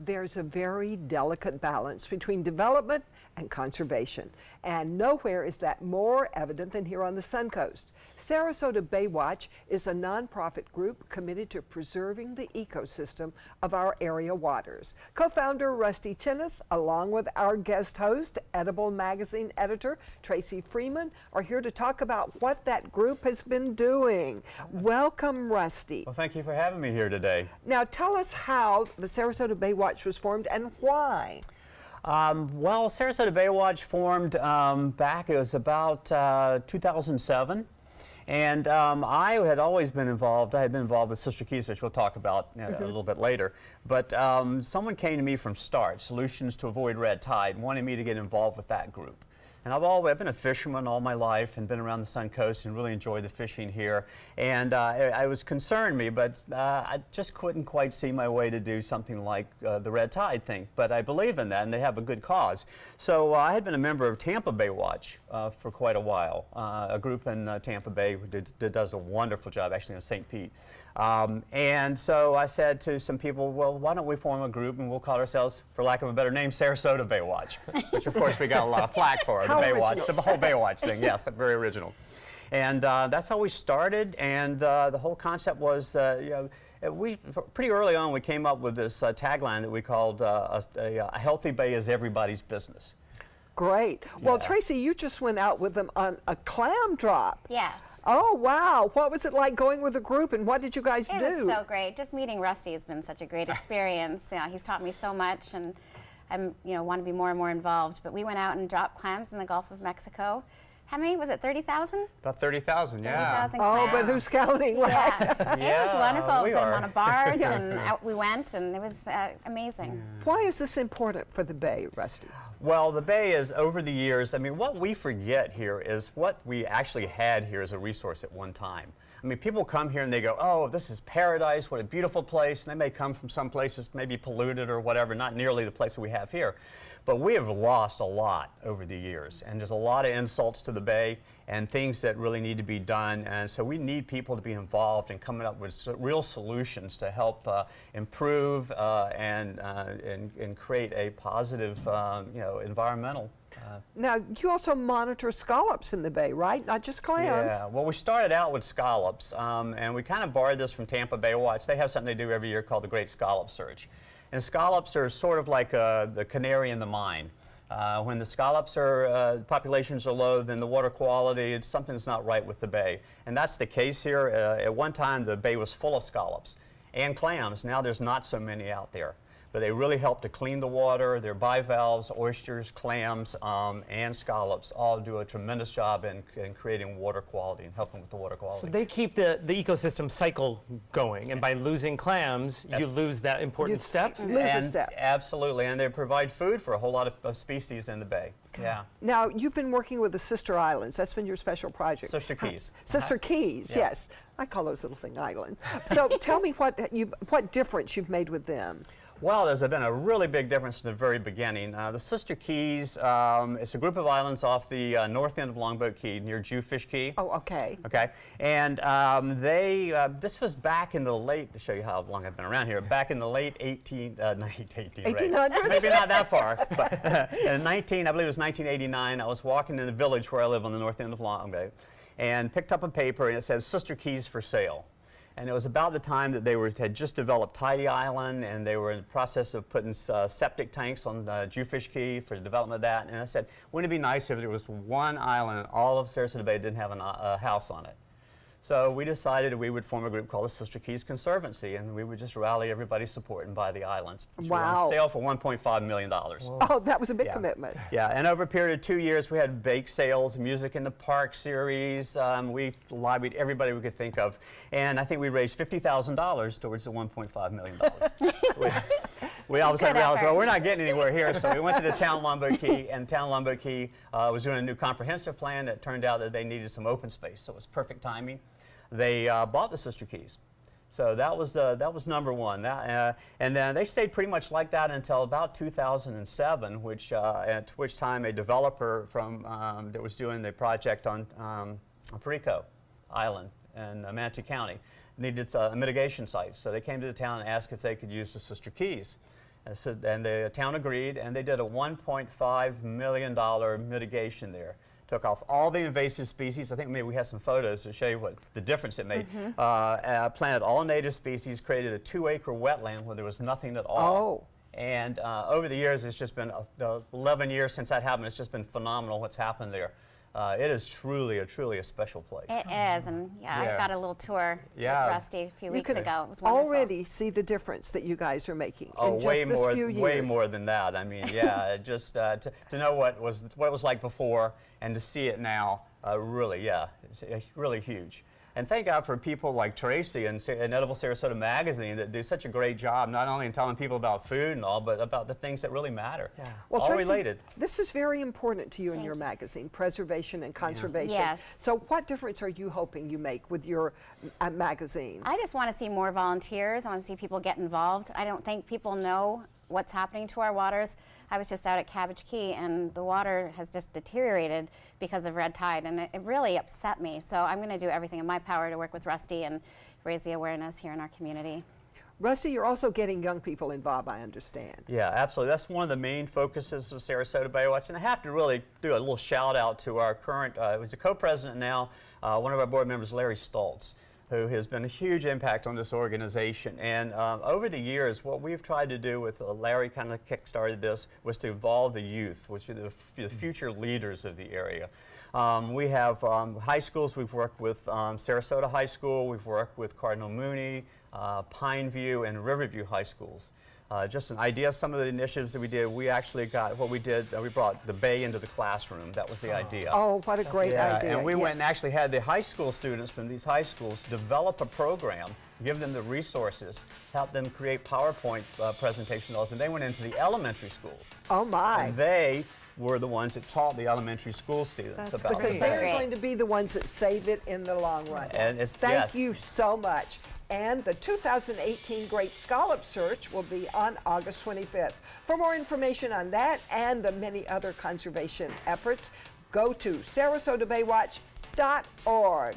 There's a very delicate balance between development and conservation, and nowhere is that more evident than here on the Suncoast. Sarasota Bay Watch is a nonprofit group committed to preserving the ecosystem of our area waters. Co-founder Rusty Chinnis, along with our guest host, Edible Magazine editor Tracy Freeman, are here to talk about what that group has been doing. Welcome, Rusty. Well, thank you for having me here today. Now, tell us how the Sarasota Bay Watch was formed and why. Well, Sarasota Bay Watch formed back, it was about 2007. And I had always been involved. I had been involved with Sister Keys, which we'll talk about a little bit later. But someone came to me from START, Solutions to Avoid Red Tide, and wanted me to get involved with that group. And I've been a fisherman all my life and been around the Suncoast and really enjoyed the fishing here. And I was concerned but I just couldn't quite see my way to do something like the Red Tide thing. But I believe in that, and they have a good cause. So I had been a member of Tampa Bay Watch for quite a while, a group in Tampa Bay that does a wonderful job, actually in St. Pete. And so I said to some people, well, why don't we form a group and we'll call ourselves, for lack of a better name, Sarasota Bay Watch, which of course we got a lot of flack for. The Bay Watch, the whole Bay Watch thing, yes, very original. And that's how we started, and the whole concept was, pretty early on we came up with this tagline that we called a healthy bay is everybody's business. Great. Well, Tracy, you just went out with them on a clam drop. Yes. Oh, wow. What was it like going with a group, and what did you guys do? It was so great. Just meeting Rusty has been such a great experience. He's taught me so much, and I'm, want to be more and more involved. But we went out and dropped clams in the Gulf of Mexico. How many? Was it 30,000? About 30,000, yeah. 30,000 Oh, clams. but who's counting, right? Yeah. It was wonderful. We put them on a barge, Yeah. and out we went, and it was amazing. Why is this important for the Bay, Rusty? Well, the Bay is, over the years, I mean, what we forget here is what we actually had here as a resource at one time. I mean, people come here and they go, oh, this is paradise, what a beautiful place, and they may come from some places maybe polluted or whatever, not nearly the place that we have here. But we have lost a lot over the years, and there's a lot of insults to the Bay and things that really need to be done, and so we need people to be involved in coming up with real solutions to help improve and create a positive, environmental. Now, you also monitor scallops in the Bay, right? Not just clams. Yeah, well, we started out with scallops, and we kind of borrowed this from Tampa Bay Watch. They have something they do every year called the Great Scallop Search. And scallops are sort of like the canary in the mine. When the scallops populations are low, then the water quality, something's not right with the bay. And that's the case here. At one time, the bay was full of scallops and clams. Now there's not so many out there. But they really help to clean the water. They're bivalves, oysters, clams, and scallops all do a tremendous job in creating water quality and helping with the water quality. So they keep the ecosystem cycle going, and by losing clams, you lose that important step? Lose a step. Absolutely, and they provide food for a whole lot of species in the Bay. Yeah. Now, you've been working with the Sister Islands. That's been your special project. Sister Keys. Sister Keys, yes. I call those little thing islands. So tell me what difference you've made with them. Well, there's been a really big difference from the very beginning. The Sister Keys, it's a group of islands off the north end of Longboat Key near Jewfish Key. Oh, okay. Okay, and this was back in the late, to show you how long I've been around here, back in the late 1800s? Maybe not that far, but in I believe it was 1989, I was walking in the village where I live on the north end of Longboat and picked up a paper and it says Sister Keys for sale. And it was about the time that they had just developed Tidy Island, and they were in the process of putting septic tanks on Jewfish Key for the development of that. And I said, wouldn't it be nice if there was one island and all of Sarasota Bay didn't have a house on it? So we decided we would form a group called the Sister Keys Conservancy, and we would just rally everybody's support and buy the islands. Wow. On sale for $1.5 million. Oh, that was a big commitment. Yeah, and over a period of 2 years, we had bake sales, Music in the Park series. We lobbied everybody we could think of, and I think we raised $50,000 towards the $1.5 million. We all of a sudden realized, well, we're not getting anywhere here, so we went to the town of Longboat Key, and town of Longboat Key was doing a new comprehensive plan. It turned out that they needed some open space, so it was perfect timing. They bought the Sister Keys. So that was number one. And then they stayed pretty much like that until about 2007, at which time a developer that was doing the project on Perico Island in Manatee County needed a mitigation site. So they came to the town and asked if they could use the Sister Keys. And the town agreed, and they did a $1.5 million mitigation there. Took off all the invasive species. I think maybe we have some photos to show you what the difference it made. Planted all native species, created a 2-acre wetland where there was nothing at all. And over the years, it's just been 11 years since that happened. It's just been phenomenal what's happened there. It is truly a special place. It is, and I got a little tour with Rusty a few weeks ago. It was wonderful. Already see the difference that you guys are making in just way this more, few years. way more than that. I mean, just to know what it was like before and to see it now, really, it's really huge. And thank God for people like Tracy and Edible Sarasota Magazine that do such a great job, not only in telling people about food and all, but about the things that really matter. Well, all Tracy, related. this is very important to you in your magazine, preservation and conservation. Yes. So what difference are you hoping you make with your magazine? I just want to see more volunteers. I want to see people get involved. I don't think people know what's happening to our waters. I was just out at Cabbage Key, and the water has just deteriorated because of red tide, and it really upset me. So I'm going to do everything in my power to work with Rusty and raise the awareness here in our community. Rusty, you're also getting young people involved, I understand. Yeah, absolutely. That's one of the main focuses of Sarasota Baywatch. And I have to really do a little shout out to our current, he's a co-president now, one of our board members, Larry Stoltz, who has been a huge impact on this organization. And over the years, what we've tried to do with Larry kind of kick-started this was to involve the youth, which are the future leaders of the area. We have high schools. We've worked with Sarasota High School. We've worked with Cardinal Mooney, Pineview, and Riverview High Schools. Just an idea of some of the initiatives that we did. We actually got what we did. We brought the Bay into the classroom. That was the idea. Oh, what a great idea. And we went and actually had the high school students from these high schools develop a program, give them the resources, help them create PowerPoint presentations, and they went into the elementary schools. Oh, my. And they were the ones that taught the elementary school students about because the they're Bay. going to be the ones that save it in the long run. And it's, Thank you so much. And the 2018 Great Scallop Search will be on August 25th. For more information on that and the many other conservation efforts, go to SarasotaBaywatch.org.